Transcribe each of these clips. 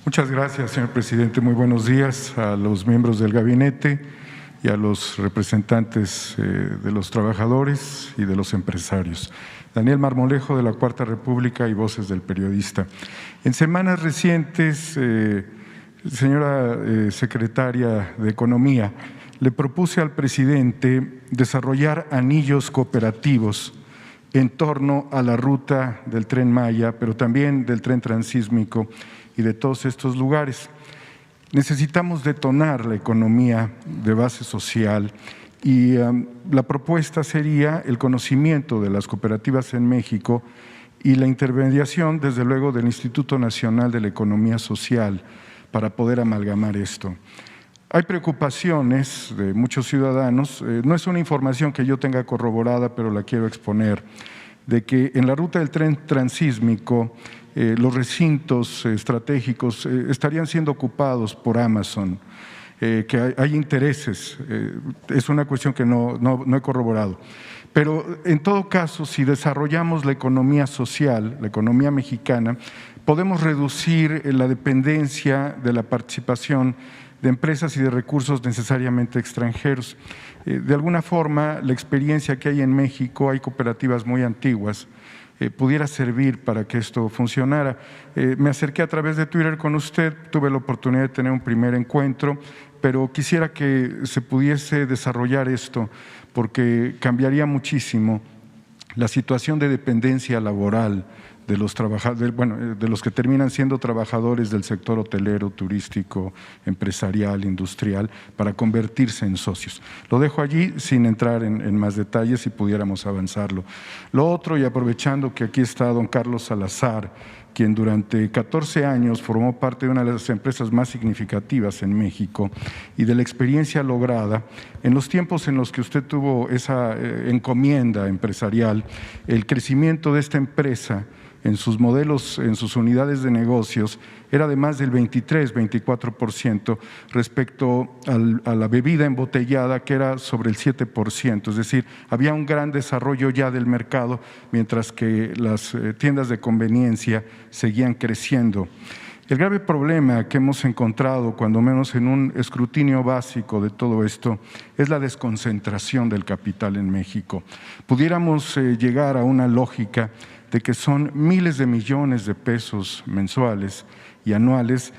Muchas gracias, señor presidente. Muy buenos días a los miembros del gabinete y a los representantes de los trabajadores y de los empresarios. Daniel Marmolejo, de la Cuarta República y Voces del Periodista. En semanas recientes, señora secretaria de Economía, le propuse al presidente desarrollar anillos cooperativos en torno a la ruta del Tren Maya, pero también del tren transísmico y de todos estos lugares. Necesitamos detonar la economía de base social y la propuesta sería el conocimiento de las cooperativas en México y la intermediación, desde luego, del Instituto Nacional de la Economía Social para poder amalgamar esto. Hay preocupaciones de muchos ciudadanos, no es una información que yo tenga corroborada, pero la quiero exponer, de que en la ruta del tren transísmico los recintos estratégicos estarían siendo ocupados por Amazon, que hay intereses, es una cuestión que no he corroborado. Pero en todo caso, si desarrollamos la economía social, la economía mexicana, podemos reducir la dependencia de la participación de empresas y de recursos necesariamente extranjeros. De alguna forma, la experiencia que hay en México, hay cooperativas muy antiguas, pudiera servir para que esto funcionara. Me acerqué a través de Twitter con usted, tuve la oportunidad de tener un primer encuentro, pero quisiera que se pudiese desarrollar esto porque cambiaría muchísimo la situación de dependencia laboral de los trabajadores, de los que terminan siendo trabajadores del sector hotelero, turístico, empresarial, industrial, para convertirse en socios. Lo dejo allí sin entrar en más detalles si pudiéramos avanzarlo. Lo otro, y aprovechando que aquí está don Carlos Salazar, quien durante 14 años formó parte de una de las empresas más significativas en México y de la experiencia lograda, en los tiempos en los que usted tuvo esa encomienda empresarial, el crecimiento de esta empresa en sus modelos, en sus unidades de negocios, era de más del 23–24% respecto a la bebida embotellada, que era sobre el 7%. Es decir, había un gran desarrollo ya del mercado, mientras que las tiendas de conveniencia seguían creciendo. El grave problema que hemos encontrado, cuando menos en un escrutinio básico de todo esto, es la desconcentración del capital en México. Pudiéramos llegar a una lógica de que son miles de millones de pesos mensuales y anuales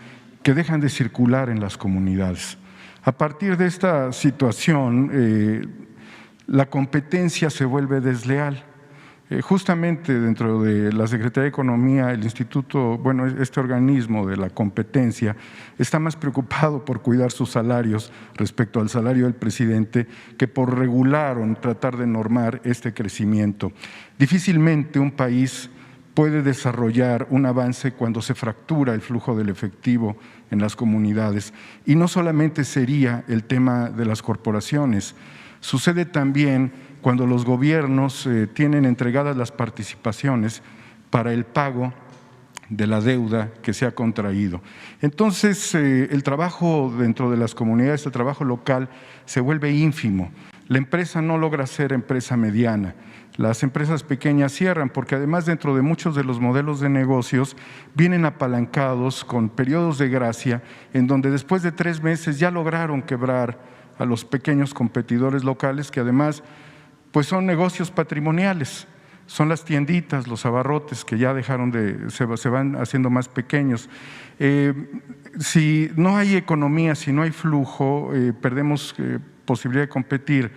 que dejan de circular en las comunidades. A partir de esta situación, la competencia se vuelve desleal. Justamente dentro de la Secretaría de Economía, el Instituto, este organismo de la competencia, está más preocupado por cuidar sus salarios respecto al salario del presidente que por regular o tratar de normar este crecimiento. Difícilmente un país puede desarrollar un avance cuando se fractura el flujo del efectivo en las comunidades. Y no solamente sería el tema de las corporaciones, sucede también cuando los gobiernos tienen entregadas las participaciones para el pago de la deuda que se ha contraído. Entonces, el trabajo dentro de las comunidades, el trabajo local, se vuelve ínfimo. La empresa no logra ser empresa mediana. Las empresas pequeñas cierran porque además dentro de muchos de los modelos de negocios vienen apalancados con periodos de gracia en donde después de 3 meses ya lograron quebrar a los pequeños competidores locales que además pues son negocios patrimoniales, son las tienditas, los abarrotes que ya dejaron se van haciendo más pequeños. Si no hay economía, si no hay flujo, perdemos posibilidad de competir.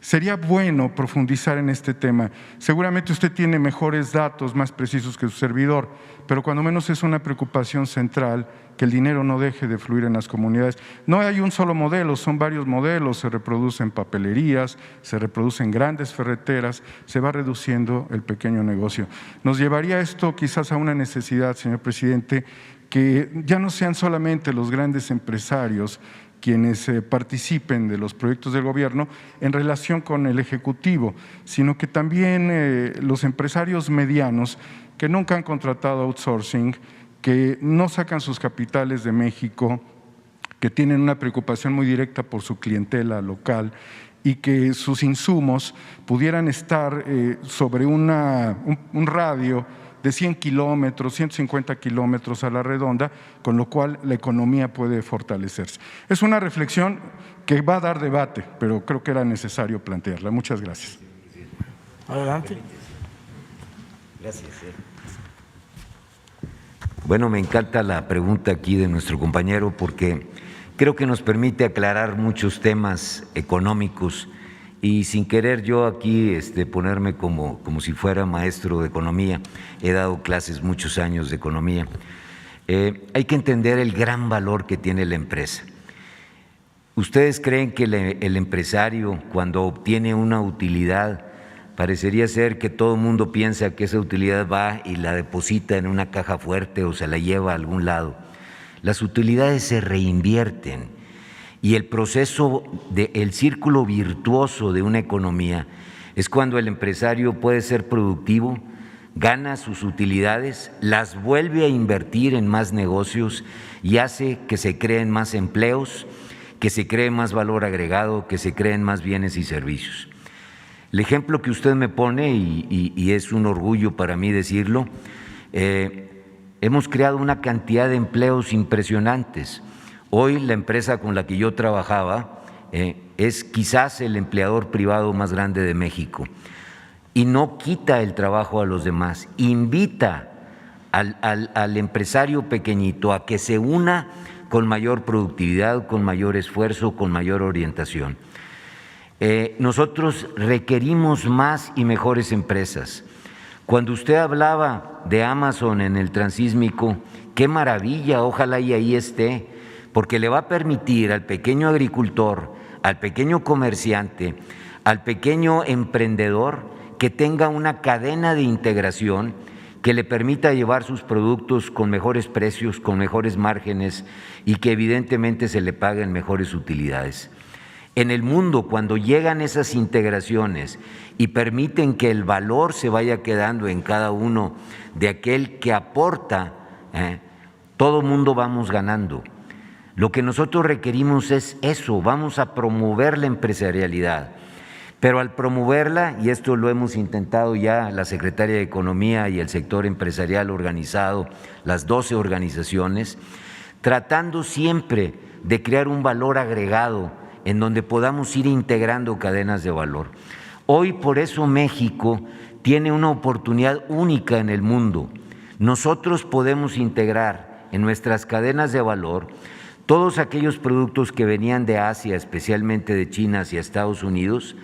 Sería bueno profundizar en este tema. Seguramente usted tiene mejores datos, más precisos que su servidor, pero cuando menos es una preocupación central que el dinero no deje de fluir en las comunidades. No hay un solo modelo, son varios modelos, se reproducen papelerías, se reproducen grandes ferreteras, se va reduciendo el pequeño negocio. Nos llevaría esto quizás a una necesidad, señor presidente, que ya no sean solamente los grandes empresarios quienes participen de los proyectos del gobierno en relación con el Ejecutivo, sino que también los empresarios medianos que nunca han contratado outsourcing, que no sacan sus capitales de México, que tienen una preocupación muy directa por su clientela local y que sus insumos pudieran estar sobre un radio de 100 kilómetros, 150 kilómetros a la redonda, con lo cual la economía puede fortalecerse. Es una reflexión que va a dar debate, pero creo que era necesario plantearla. Muchas gracias. Adelante. Gracias. Bueno, me encanta la pregunta aquí de nuestro compañero porque creo que nos permite aclarar muchos temas económicos y sin querer yo aquí ponerme como si fuera maestro de economía, he dado clases muchos años de economía, hay que entender el gran valor que tiene la empresa. ¿Ustedes creen que el empresario cuando obtiene una utilidad parecería ser que todo el mundo piensa que esa utilidad va y la deposita en una caja fuerte o se la lleva a algún lado? Las utilidades se reinvierten y el proceso el círculo virtuoso de una economía es cuando el empresario puede ser productivo, gana sus utilidades, las vuelve a invertir en más negocios y hace que se creen más empleos, que se cree más valor agregado, que se creen más bienes y servicios. El ejemplo que usted me pone, y es un orgullo para mí decirlo, hemos creado una cantidad de empleos impresionantes. Hoy la empresa con la que yo trabajaba es quizás el empleador privado más grande de México y no quita el trabajo a los demás, invita al empresario pequeñito a que se una con mayor productividad, con mayor esfuerzo, con mayor orientación. Nosotros requerimos más y mejores empresas. Cuando usted hablaba de Amazon en el transísmico, qué maravilla, ojalá y ahí esté, porque le va a permitir al pequeño agricultor, al pequeño comerciante, al pequeño emprendedor que tenga una cadena de integración que le permita llevar sus productos con mejores precios, con mejores márgenes y que evidentemente se le paguen mejores utilidades. En el mundo, cuando llegan esas integraciones y permiten que el valor se vaya quedando en cada uno de aquel que aporta, todo mundo vamos ganando. Lo que nosotros requerimos es eso, vamos a promover la empresarialidad. Pero al promoverla, y esto lo hemos intentado ya la Secretaría de Economía y el sector empresarial organizado, las 12 organizaciones, tratando siempre de crear un valor agregado en donde podamos ir integrando cadenas de valor. Hoy por eso México tiene una oportunidad única en el mundo. Nosotros podemos integrar en nuestras cadenas de valor todos aquellos productos que venían de Asia, especialmente de China hacia Estados Unidos,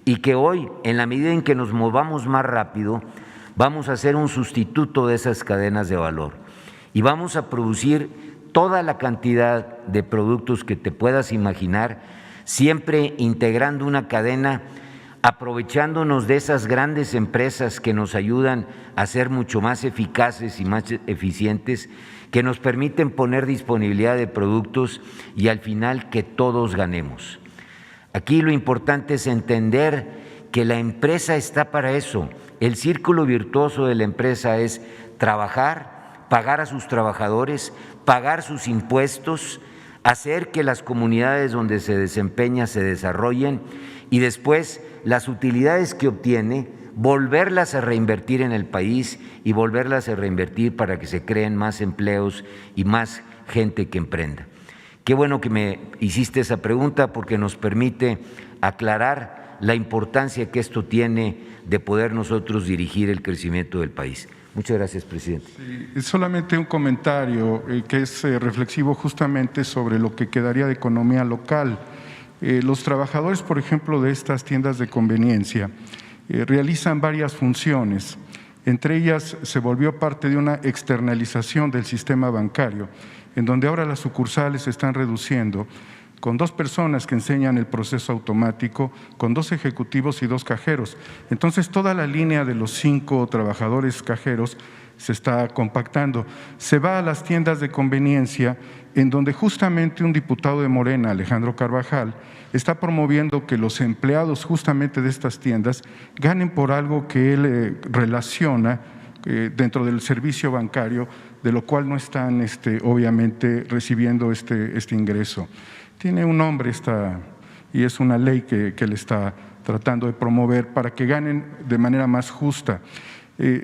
y que hoy, en la medida en que nos movamos más rápido, vamos a ser un sustituto de esas cadenas de valor y vamos a producir toda la cantidad de productos que te puedas imaginar, siempre integrando una cadena, aprovechándonos de esas grandes empresas que nos ayudan a ser mucho más eficaces y más eficientes, que nos permiten poner disponibilidad de productos y al final que todos ganemos. Aquí lo importante es entender que la empresa está para eso. El círculo virtuoso de la empresa es trabajar, pagar a sus trabajadores, pagar sus impuestos, hacer que las comunidades donde se desempeña se desarrollen y después las utilidades que obtiene, volverlas a reinvertir en el país y volverlas a reinvertir para que se creen más empleos y más gente que emprenda. Qué bueno que me hiciste esa pregunta porque nos permite aclarar la importancia que esto tiene de poder nosotros dirigir el crecimiento del país. Muchas gracias, presidente. Sí, solamente un comentario que es reflexivo justamente sobre lo que quedaría de economía local. Los trabajadores, por ejemplo, de estas tiendas de conveniencia realizan varias funciones. Entre ellas se volvió parte de una externalización del sistema bancario, en donde ahora las sucursales se están reduciendo con 2 personas que enseñan el proceso automático, con 2 ejecutivos y 2 cajeros. Entonces, toda la línea de los 5 trabajadores cajeros se está compactando. Se va a las tiendas de conveniencia, en donde justamente un diputado de Morena, Alejandro Carvajal, está promoviendo que los empleados justamente de estas tiendas ganen por algo que él relaciona dentro del servicio bancario, de lo cual no están obviamente recibiendo este ingreso. Tiene un nombre y es una ley que le está tratando de promover para que ganen de manera más justa.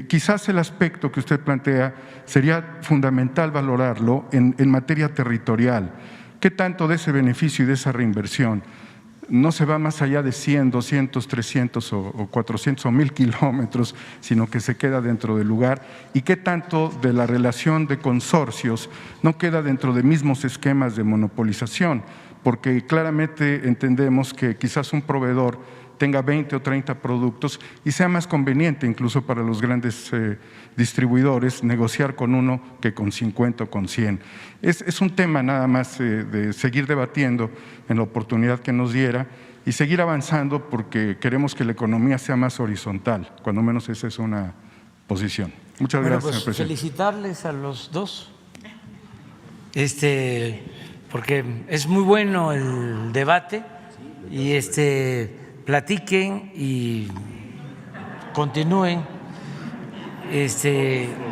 Quizás el aspecto que usted plantea sería fundamental valorarlo en materia territorial. ¿Qué tanto de ese beneficio y de esa reinversión no se va más allá de 100, 200, 300 o 400 o 1000 kilómetros, sino que se queda dentro del lugar? ¿Y qué tanto de la relación de consorcios no queda dentro de mismos esquemas de monopolización? Porque claramente entendemos que quizás un proveedor tenga 20 o 30 productos y sea más conveniente incluso para los grandes distribuidores negociar con uno que con 50 o con 100. Es un tema nada más de seguir debatiendo en la oportunidad que nos diera y seguir avanzando porque queremos que la economía sea más horizontal, cuando menos esa es una posición. Muchas Bueno, gracias, pues, señor presidente. felicitarles a los dos, porque es muy bueno el debate y platiquen y continúen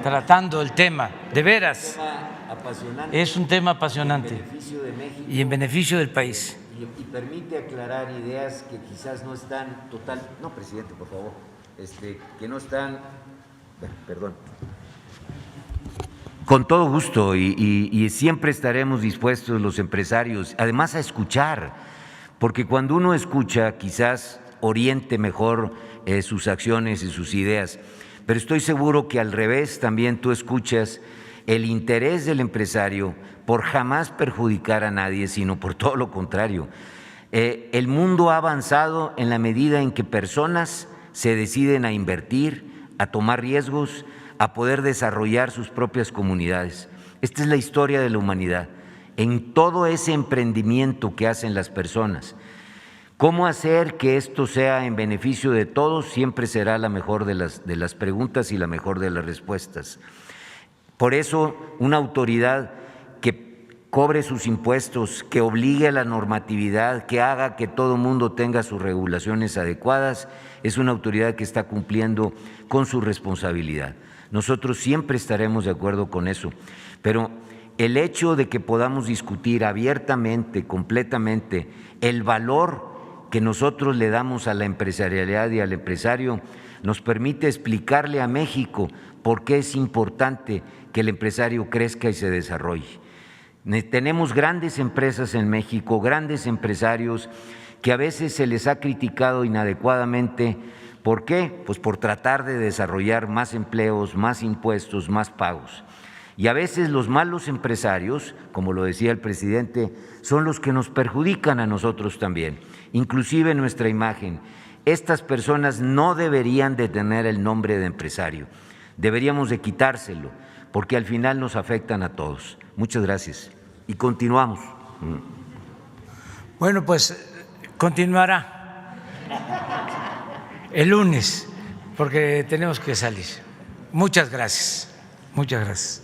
tratando el tema. De veras, es un tema apasionante y en beneficio del país. Y permite aclarar ideas que quizás no están total. No, presidente, por favor. Que no están. Perdón. Con todo gusto y siempre estaremos dispuestos los empresarios, además a escuchar. Porque cuando uno escucha, quizás oriente mejor sus acciones y sus ideas, pero estoy seguro que al revés también tú escuchas el interés del empresario por jamás perjudicar a nadie, sino por todo lo contrario. El mundo ha avanzado en la medida en que personas se deciden a invertir, a tomar riesgos, a poder desarrollar sus propias comunidades. Esta es la historia de la humanidad. En todo ese emprendimiento que hacen las personas. ¿Cómo hacer que esto sea en beneficio de todos? Siempre será la mejor de las preguntas y la mejor de las respuestas. Por eso, una autoridad que cobre sus impuestos, que obligue a la normatividad, que haga que todo el mundo tenga sus regulaciones adecuadas, es una autoridad que está cumpliendo con su responsabilidad. Nosotros siempre estaremos de acuerdo con eso, pero el hecho de que podamos discutir abiertamente, completamente, el valor que nosotros le damos a la empresarialidad y al empresario nos permite explicarle a México por qué es importante que el empresario crezca y se desarrolle. Tenemos grandes empresas en México, grandes empresarios que a veces se les ha criticado inadecuadamente. ¿Por qué? Pues por tratar de desarrollar más empleos, más impuestos, más pagos. Y a veces los malos empresarios, como lo decía el presidente, son los que nos perjudican a nosotros también, inclusive nuestra imagen. Estas personas no deberían de tener el nombre de empresario, deberíamos de quitárselo, porque al final nos afectan a todos. Muchas gracias. Y continuamos. Bueno, pues continuará el lunes, porque tenemos que salir. Muchas gracias. Muchas gracias.